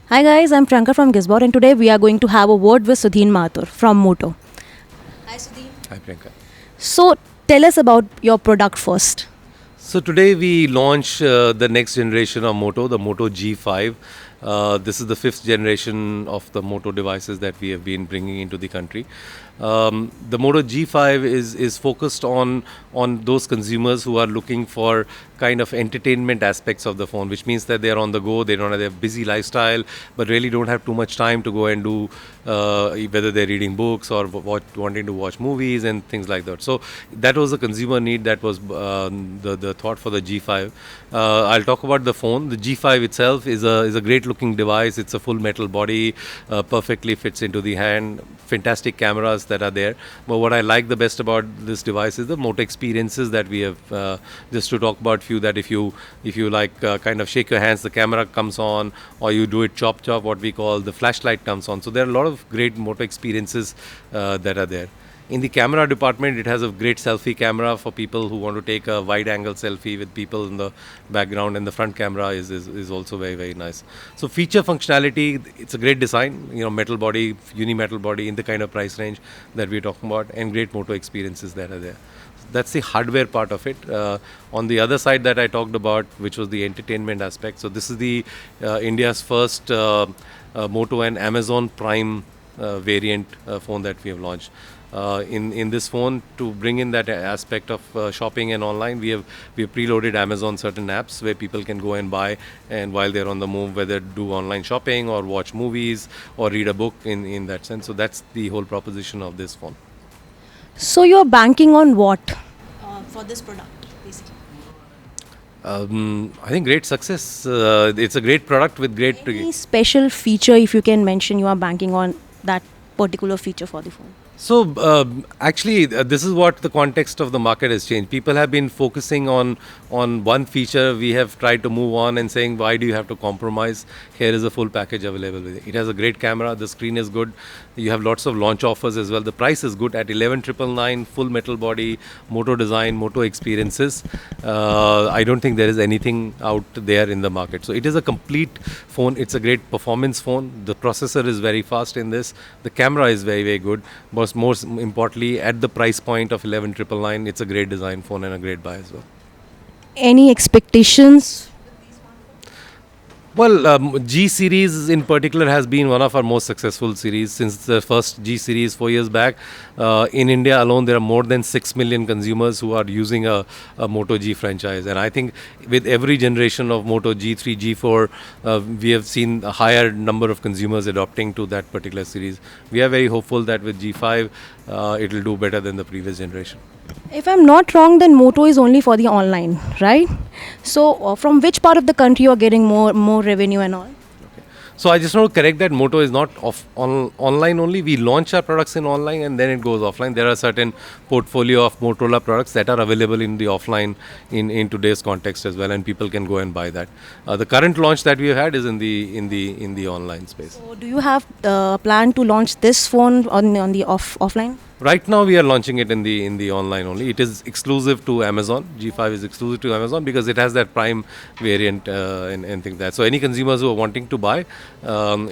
Hi guys, I'm Priyanka from GizBot and today we are going to have a word with Sudhin Mathur from Moto. Hi Sudhin. Hi Priyanka. So tell us about your product first. So today we launch the next generation of Moto, the Moto G5. This is the fifth generation of the Moto devices that we have been bringing into the country. The Moto G5 is focused on those consumers who are looking for kind of entertainment aspects of the phone, which means that they are on the go, they don't have a busy lifestyle, but really don't have too much time to go and do whether they're reading books or wanting to watch movies and things like that. So that was the consumer need, that was the thought for the G5. I'll talk about the phone. The G5 itself is a great looking device. It's a full metal body, perfectly fits into the hand, fantastic cameras that are there. But what I like the best about this device is the Moto experiences that we have. Just to talk about few, that if you like kind of shake your hands, the camera comes on, or you do it chop chop, what we call the flashlight comes on. So there are a lot of great Moto experiences that are there. In the camera department, it has a great selfie camera for people who want to take a wide angle selfie with people in the background, and the front camera is also very, very nice. So feature functionality, it's a great design, metal body, uni-metal body in the kind of price range that we're talking about, and great Moto experiences that are there. That's the hardware part of it. On the other side that I talked about, which was the entertainment aspect. So this is the India's first Moto and Amazon Prime variant phone that we have launched. In this phone, to bring in that aspect of shopping and online, we have preloaded Amazon certain apps where people can go and buy, and while they're on the move, whether do online shopping or watch movies or read a book in that sense. So that's the whole proposition of this phone. So you're banking on what for this product basically? I think great success. It's a great product with great. Any special feature, if you can mention, you are banking on that particular feature for the phone? So actually, this is what the context of the market has changed. People have been focusing on one feature. We have tried to move on and saying, why do you have to compromise? Here is a full package available with it. It has a great camera. The screen is good. You have lots of launch offers as well. The price is good at 11,999, full metal body, Moto design, Moto experiences. I don't think there is anything out there in the market. So it is a complete phone. It's a great performance phone. The processor is very fast in this. The camera is very, very good. But most importantly, at the price point of 11,999, it's a great design phone and a great buy as well. Any expectations? Well, G series in particular has been one of our most successful series since the first G series 4 years back. In India alone, there are more than 6 million consumers who are using a Moto G franchise. And I think with every generation of Moto G3, G4, we have seen a higher number of consumers adopting to that particular series. We are very hopeful that with G5, it will do better than the previous generation. If I'm not wrong, then Moto is only for the online, right? So from which part of the country you are getting more revenue and all? So I just want to correct that Moto is not online only. We launch our products in online and then it goes offline. There are certain portfolio of Motorola products that are available in the offline in today's context as well, and people can go and buy that. The current launch that we have had is in the online space. So do you have the plan to launch this phone on the offline? Right now, we are launching it in the online only. It is exclusive to Amazon. G5 is exclusive to Amazon because it has that Prime variant and things like that. So any consumers who are wanting to buy can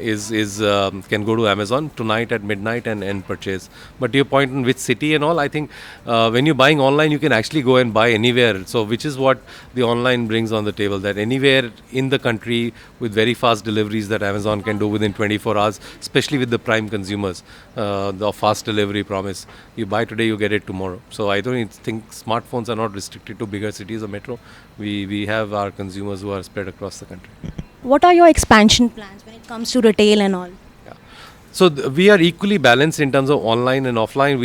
go to Amazon tonight at midnight and purchase. But to your point on which city and all, I think when you're buying online, you can actually go and buy anywhere. So which is what the online brings on the table, that anywhere in the country with very fast deliveries that Amazon can do within 24 hours, especially with the Prime consumers, the fast delivery promise. You buy today, you get it tomorrow. So I don't think smartphones are not restricted to bigger cities or metro. We have our consumers who are spread across the country. What are your expansion plans when it comes to retail and all? So we are equally balanced in terms of online and offline.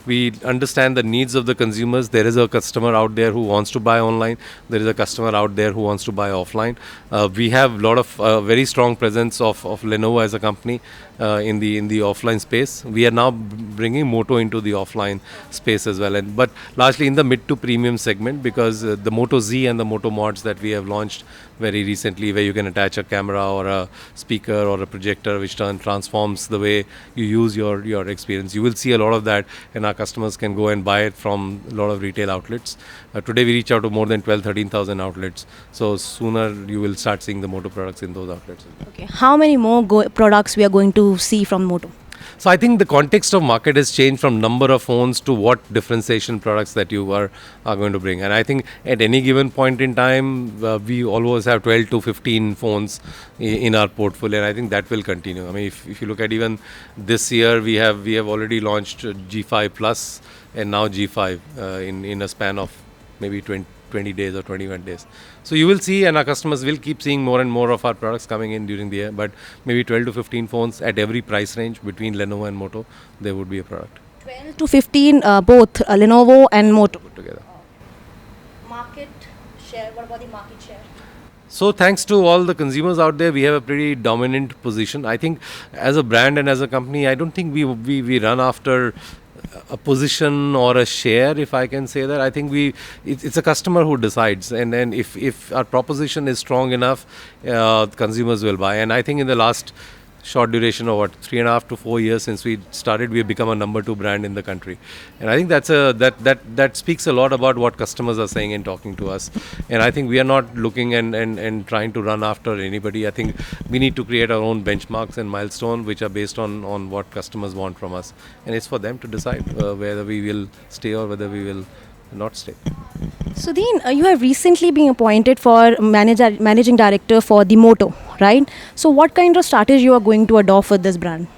We understand the needs of the consumers. There is a customer out there who wants to buy online. There is a customer out there who wants to buy offline. We have a lot of very strong presence of Lenovo as a company in the offline space. We are now bringing Moto into the offline space as well, but largely in the mid to premium segment, because the Moto Z and the Moto Mods that we have launched very recently, where you can attach a camera or a speaker or a projector which transforms the way you use your experience. You will see a lot of that, and our customers can go and buy it from a lot of retail outlets. Today we reach out to more than 13,000 outlets. So sooner you will start seeing the Moto products in those outlets. Okay. How many more products we are going to see from Moto? So I think the context of market has changed from number of phones to what differentiation products that you are going to bring. And I think at any given point in time, we always have 12 to 15 phones in our portfolio, and I think that will continue. I mean, if you look at even this year, we have already launched G5 Plus and now G5 in a span of maybe 20 days or 21 days. So you will see, and our customers will keep seeing more and more of our products coming in during the year, but maybe 12 to 15 phones at every price range between Lenovo and Moto, there would be a product. 12 to 15, both Lenovo and Moto. Put together. Market share, what about the market share? So thanks to all the consumers out there, we have a pretty dominant position. I think as a brand and as a company, I don't think we run after a position or a share, if I can say that. I think it's a customer who decides, and then if our proposition is strong enough, consumers will buy. And I think in the last short duration of 3.5 to 4 years since we started, we have become a number 2 brand in the country, and I think that speaks a lot about what customers are saying and talking to us. And I think we are not looking and trying to run after anybody. I think we need to create our own benchmarks and milestones which are based on what customers want from us, and it's for them to decide whether we will stay or whether we will not stay. Sudhin, you have recently been appointed for managing director for the Moto, right? So what kind of strategy you are going to adopt for this brand?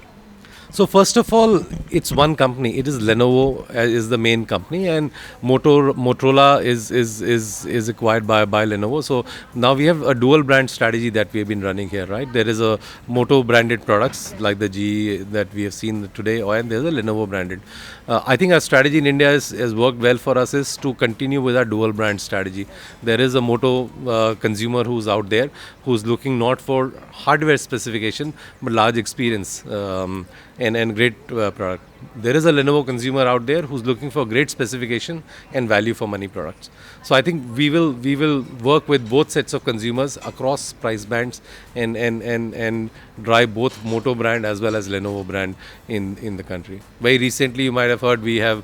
So first of all, it's one company. It is Lenovo is the main company, and Motorola is acquired by Lenovo. So now we have a dual brand strategy that we have been running here, right? There is a Moto branded products like the G that we have seen today, and there's a Lenovo branded. I think our strategy in India has worked well for us is to continue with our dual brand strategy. There is a Moto consumer who's out there who's looking not for hardware specification but large experience. And great product. There is a Lenovo consumer out there who's looking for great specification and value for money products. So I think we will work with both sets of consumers across price bands and drive both Moto brand as well as Lenovo brand in the country. Very recently, you might have heard we have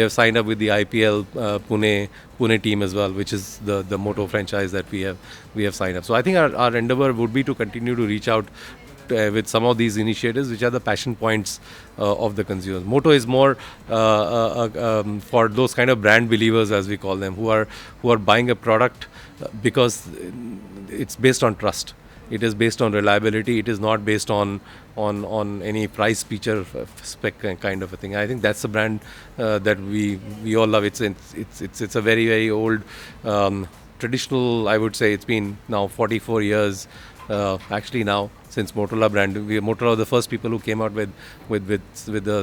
signed up with the IPL Pune team as well, which is the Moto franchise that we have signed up. So I think our endeavor would be to continue to reach out with some of these initiatives, which are the passion points of the consumers. Moto is more for those kind of brand believers, as we call them, who are buying a product because it's based on trust. It is based on reliability. It is not based on any price feature spec kind of a thing. I think that's the brand that we all love. It's a very, very old traditional. I would say it's been now 44 years. Actually now, since Motorola brand, Motorola are the first people who came out with a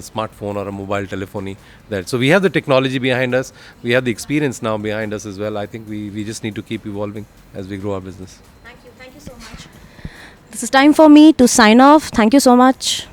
smartphone or a mobile telephony. So we have the technology behind us, we have the experience now behind us as well. I think we just need to keep evolving as we grow our business. Thank you so much. This is time for me to sign off. Thank you so much.